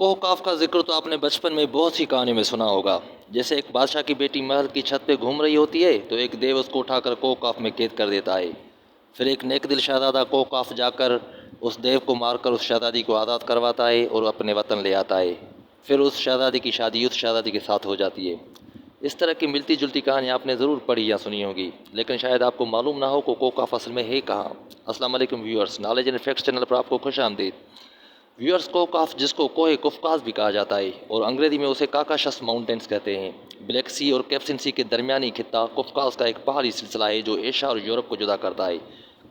کوہ کاف کا ذکر تو آپ نے بچپن میں بہت سی کہانیوں میں سنا ہوگا۔ جیسے ایک بادشاہ کی بیٹی محل کی چھت پہ گھوم رہی ہوتی ہے تو ایک دیو اس کو اٹھا کر کوہ کاف میں قید کر دیتا ہے۔ پھر ایک نیک دل شہزادہ کوہ کاف جا کر اس دیو کو مار کر اس شہزادی کو آزاد کرواتا ہے اور اپنے وطن لے آتا ہے۔ پھر اس شہزادی کی شادی اس شہزادی کے ساتھ ہو جاتی ہے۔ اس طرح کی ملتی جلتی کہانیاں آپ نے ضرور پڑھی یا سنی ہوگی، لیکن شاید آپ کو معلوم نہ ہو کہ کوہ کاف اصل میں ہے کہاں۔ السلام علیکم viewers, knowledge and facts channel پر آپ کو خوش آمدید۔ ویورز، کوہ کاف جس کو کوہ قفقاز بھی کہا جاتا ہے اور انگریزی میں اسے کاکاشس ماؤنٹینز کہتے ہیں، بلیک سی اور کیسپیئن سی کے درمیانی خطہ قفقاز کا ایک پہاڑی سلسلہ ہے جو ایشیا اور یورپ کو جدا کرتا ہے۔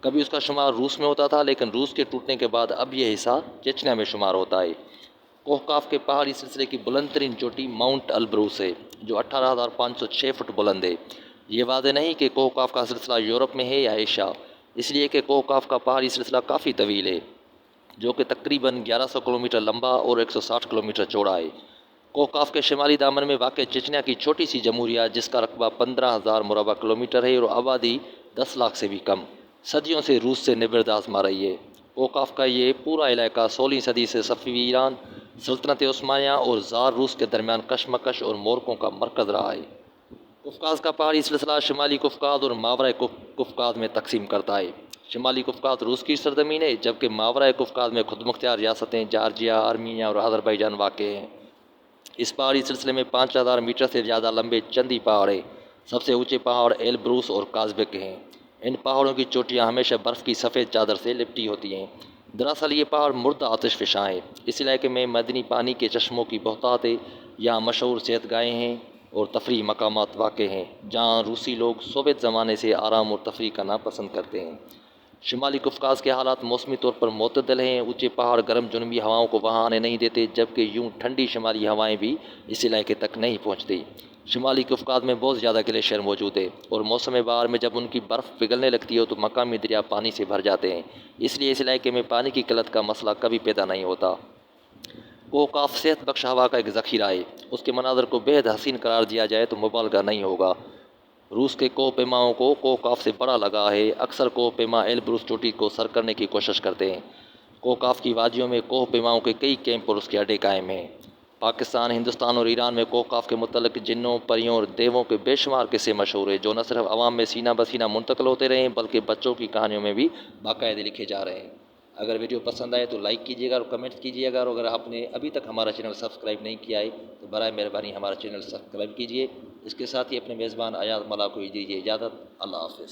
کبھی اس کا شمار روس میں ہوتا تھا، لیکن روس کے ٹوٹنے کے بعد اب یہ حصہ چیچنیا میں شمار ہوتا ہے۔ کوہ کاف کے پہاڑی سلسلے کی بلند ترین چوٹی ماؤنٹ البروس ہے جو 18,506 فٹ بلند ہے۔ یہ واضح نہیں کہ کوہ کاف کا سلسلہ یورپ میں ہے یا ایشیا، اس لیے کہ کوہ کاف کا پہاڑی سلسلہ کافی طویل ہے، جو کہ تقریباً 1100 کلومیٹر لمبا اور 160 کلومیٹر چوڑا ہے۔ کوہ کاف کے شمالی دامن میں واقع چیچنیا کی چھوٹی سی جمہوریہ، جس کا رقبہ 15,000 مربع کلومیٹر ہے اور آبادی 10 لاکھ سے بھی کم، صدیوں سے روس سے نبرد آزما رہی ہے۔ کوہ کاف کا یہ پورا علاقہ 16ویں صدی سے صفوی ایران، سلطنت عثمانیہ اور زار روس کے درمیان کشمکش اور مورکوں کا مرکز رہا ہے۔ قفقاز کا پہاڑی سلسلہ شمالی قفقاز اور ماورائے قفقاز میں تقسیم کرتا ہے۔ شمالی قفقاز روس کی سرزمین ہے، جبکہ ماورائے قفقاز میں خود مختار ریاستیں جارجیا، آرمینیا اور آذربائیجان واقع ہیں۔ اس پہاڑی سلسلے میں 5,000 میٹر سے زیادہ لمبے چندی پہاڑ ہیں۔ سب سے اونچے پہاڑ ایلبروس اور کازبیک ہیں۔ ان پہاڑوں کی چوٹیاں ہمیشہ برف کی سفید چادر سے لپٹی ہوتی ہیں۔ دراصل یہ پہاڑ مردہ آتش فشاں ہیں۔ اس علاقے میں معدنی پانی کے چشموں کی بہتات ہے۔ یہاں مشہور صحت گاہیں ہیں اور تفریحی مقامات واقع ہیں جہاں روسی لوگ سوویت زمانے سے آرام اور تفریح کرنا پسند کرتے ہیں۔ شمالی قفقاز کے حالات موسمی طور پر معتدل ہیں۔ اونچے پہاڑ گرم جنوبی ہواؤں کو وہاں آنے نہیں دیتے، جبکہ یوں ٹھنڈی شمالی ہوائیں بھی اس علاقے تک نہیں پہنچتی۔ شمالی قفقاز میں بہت زیادہ گلیشیئر موجود ہے اور موسم بہار میں جب ان کی برف پگھلنے لگتی ہے تو مقامی دریا پانی سے بھر جاتے ہیں۔ اس لیے اس علاقے میں پانی کی قلت کا مسئلہ کبھی پیدا نہیں ہوتا۔ کوہ کاف صحت بخش ہوا کا ایک ذخیرہ ہے۔ اس کے مناظر کو بے حد حسین قرار دیا جائے تو مبالغہ نہیں ہوگا۔ روس کے کوہ پیماؤں کو کوہ کاف سے بڑا لگا ہے۔ اکثر کوہ پیما ایلبروس چوٹی کو سر کرنے کی کوشش کرتے ہیں۔ کوہ کاف کی وادیوں میں کوہ پیماؤں کے کئی کیمپ اور اس کے اڈے قائم ہیں۔ پاکستان، ہندوستان اور ایران میں کوہ کاف کے متعلق جنوں، پریوں اور دیووں کے بے شمار قصے مشہور ہیں، جو نہ صرف عوام میں سینہ بسینہ منتقل ہوتے رہے ہیں بلکہ بچوں کی کہانیوں میں بھی باقاعدہ لکھے جا رہے ہیں۔ اگر ویڈیو پسند آئے تو لائک کیجیے گا اور کمنٹ کیجیے گا، اور اگر آپ نے ابھی تک ہمارا چینل سبسکرائب نہیں کیا ہے تو برائے مہربانی ہمارا چینل سبسکرائب کیجیے۔ اس کے ساتھ ہی اپنے میزبان ایاز ملا کو دیجیے اجازت۔ اللہ حافظ۔